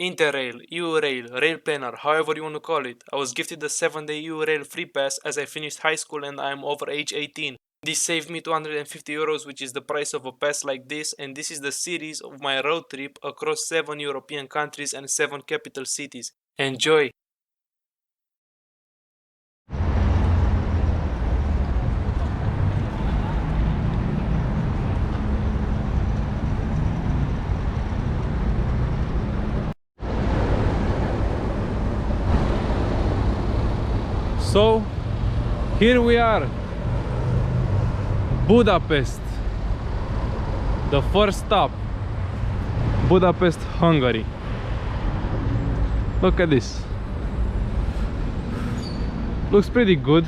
Interrail, EU-Rail, Rail Planner, however you want to call it. I was gifted a 7-day EU-Rail free pass as I finished high school and I am over age 18. This saved me 250 euros, which is the price of a pass like this, and this is the series of my road trip across 7 European countries and 7 capital cities. Enjoy! So, here we are, Budapest, the first stop, Budapest, Hungary. Look at this, looks pretty good.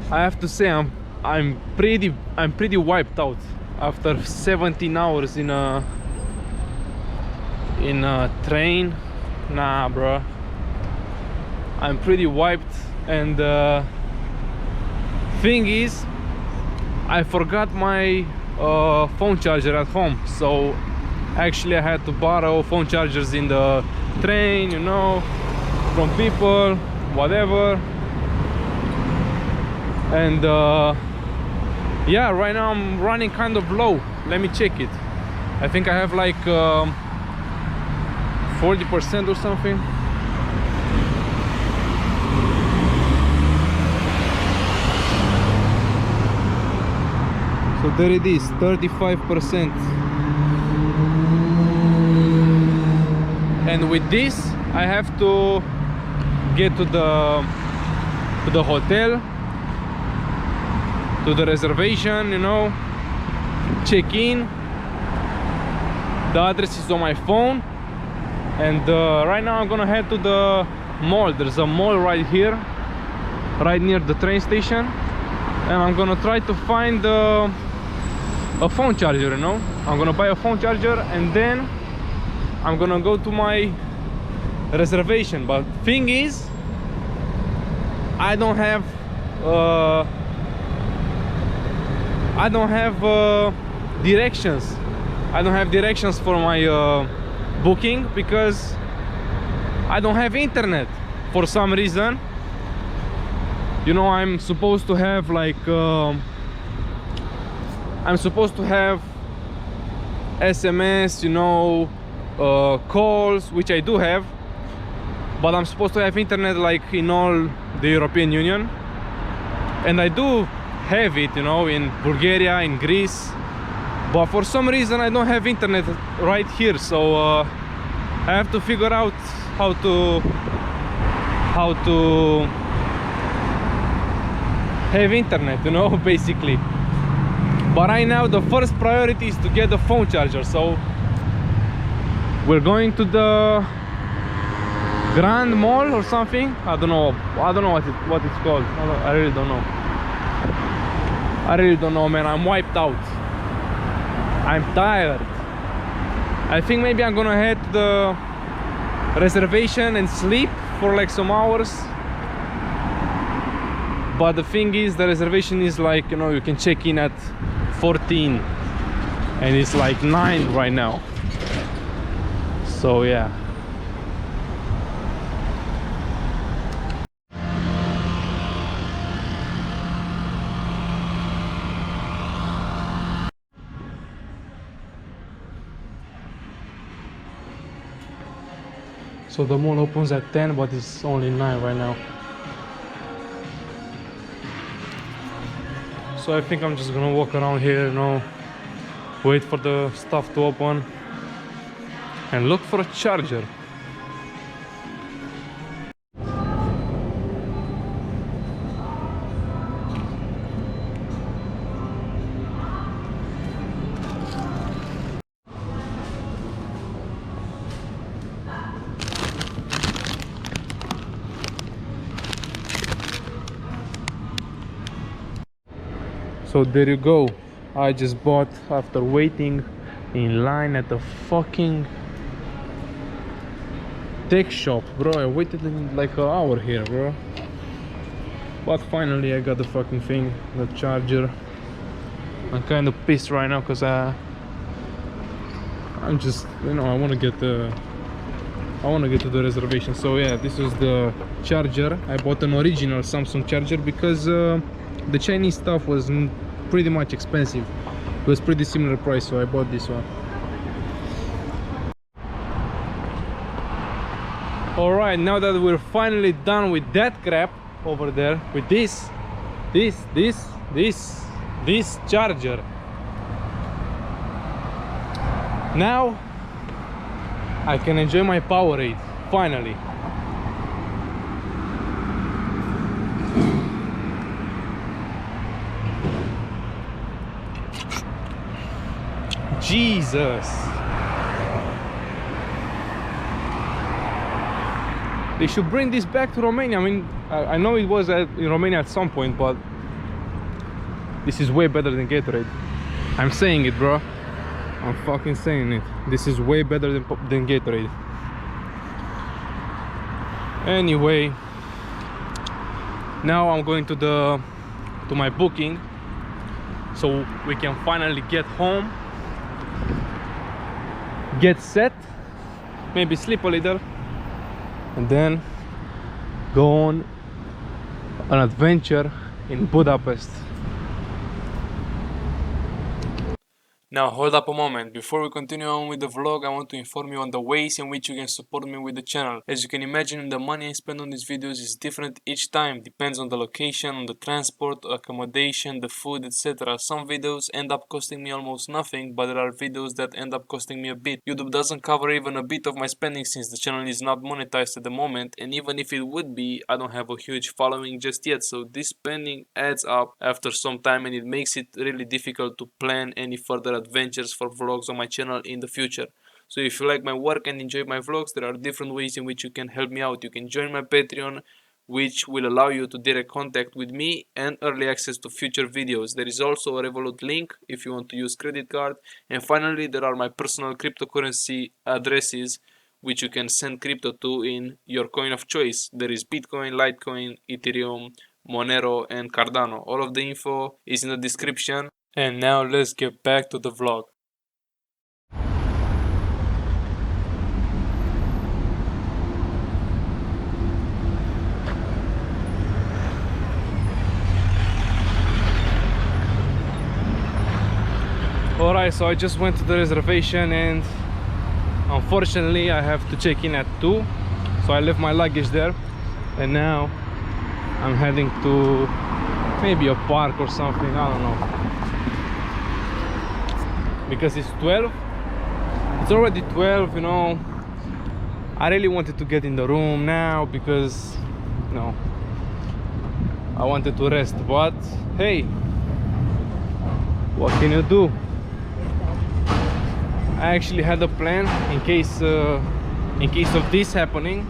I have to say I'm pretty wiped out after 17 hours in a train. Nah, bro. I'm pretty wiped, and thing is, I forgot my phone charger at home, so actually I had to borrow phone chargers in the train, you know, from people, whatever. And yeah, right now I'm running kind of low. Let me check it. I think I have like 40% or something. So there it is, 35%. And with this, I have to get to the hotel, to the reservation, you know, check in. The address is on my phone, and right now I'm gonna head to the mall. There's a mall right here, right near the train station, and I'm gonna try to find a phone charger, you know. I'm gonna buy a phone charger and then I'm gonna go to my reservation. But thing is, I don't have directions. I don't have directions for my booking because I don't have internet for some reason. You know, I'm supposed to have like I'm supposed to have SMS, you know, calls, which I do have, but I'm supposed to have internet like in all the European Union, and I do have it, you know, in Bulgaria, in Greece, but for some reason I don't have internet right here. So I have to figure out how to have internet, you know, basically. But right now the first priority is to get the phone charger. So we're going to the Grand Mall or something. I don't know what it's called. I really don't know. I really don't know, man. I'm wiped out. I'm tired. I think maybe I'm gonna head to the reservation and sleep for like some hours. But the thing is, the reservation is like, you know, you can check in at 14 and it's like 9 right now. So yeah. So the mall opens at 10, but it's only 9 right now. So I think I'm just gonna walk around here, you know, wait for the stuff to open and look for a charger. So there you go. I just bought after waiting in line at the fucking tech shop, bro. I waited like an hour here, bro. But finally I got the fucking thing, the charger. I'm kind of pissed right now because I I'm just, you know, I want to get to the reservation. So yeah, this is the charger. I bought an original Samsung charger because the Chinese stuff was pretty much expensive. It was pretty similar price, so I bought this one. Alright, now that we're finally done with that crap over there, with this charger, now I can enjoy my Powerade, finally. Jesus! They should bring this back to Romania. I mean, I know it was in Romania at some point, but this is way better than Gatorade. I'm saying it, bro. I'm fucking saying it. This is way better than Gatorade. Anyway, now I'm going to my booking, so we can finally get home, get set, maybe sleep a little, and then go on an adventure in Budapest. Now hold up a moment. Before we continue on with the vlog, I want to inform you on the ways in which you can support me with the channel. As you can imagine, the money I spend on these videos is different each time. Depends on the location, on the transport, accommodation, the food, etc. Some videos end up costing me almost nothing, but there are videos that end up costing me a bit. YouTube doesn't cover even a bit of my spending since the channel is not monetized at the moment, and even if it would be, I don't have a huge following just yet, so this spending adds up after some time and it makes it really difficult to plan any further adventures for vlogs on my channel in the future. So if you like my work and enjoy my vlogs, there are different ways in which you can help me out. You can join my Patreon, which will allow you to direct contact with me and early access to future videos. There is also a Revolut link if you want to use credit card. And finally, there are my personal cryptocurrency addresses which you can send crypto to in your coin of choice. There is Bitcoin, Litecoin, Ethereum, Monero and Cardano. All of the info is in the description. And now let's get back to the vlog. Alright, so I just went to the reservation and unfortunately I have to check in at 2. So I left my luggage there and now I'm heading to maybe a park or something, I don't know. Because it's 12, it's already 12, you know. I really wanted to get in the room now because, you know, I wanted to rest, but hey, what can you do? I actually had a plan in case of this happening.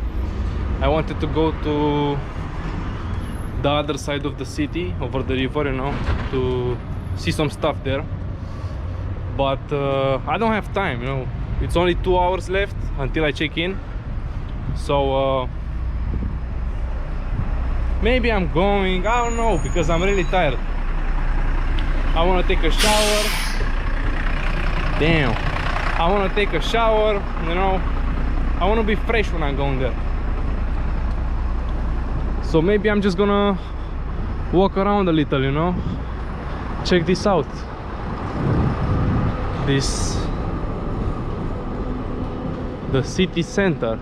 I wanted to go to the other side of the city, over the river, you know, to see some stuff there. But I don't have time, you know. It's only 2 hours left until I check in, so maybe I'm going, I don't know, because I'm really tired. I want to take a shower. Damn, I want to take a shower, you know. I want to be fresh when I'm going there. So maybe I'm just gonna walk around a little, you know. Check this out. The city center,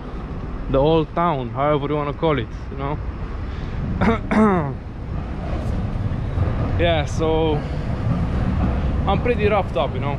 the old town, however you want to call it, you know. Yeah, so I'm pretty roughed up, you know.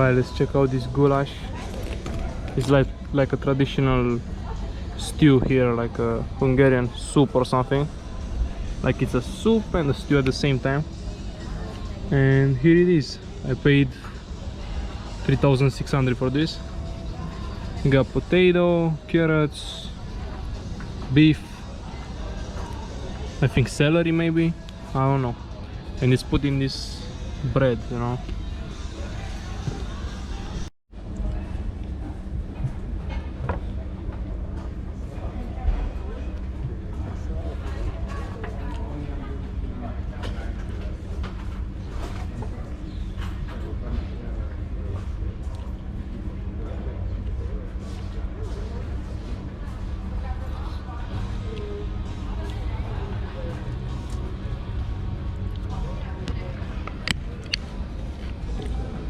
Alright, let's check out this goulash. It's like a traditional stew here, like a Hungarian soup or something. Like it's a soup and a stew at the same time. And here it is. I paid 3,600 for this. You got potato, carrots, beef, I think celery maybe, I don't know. And it's put in this bread, you know.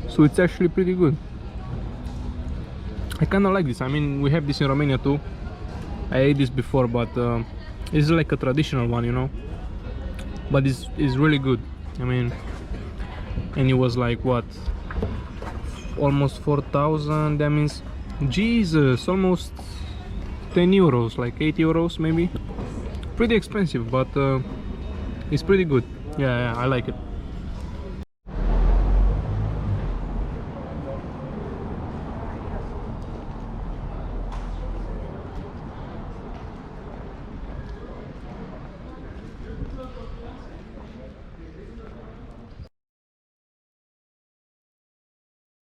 So it's actually pretty good. I kind of like this. I mean, we have this in Romania too. I ate this before, but it's like a traditional one, you know. But it's really good. I mean, and it was like what, almost 4,000. That means, Jesus, almost 10 euros, like 8 euros maybe. Pretty expensive, but it's pretty good. Yeah, I like it.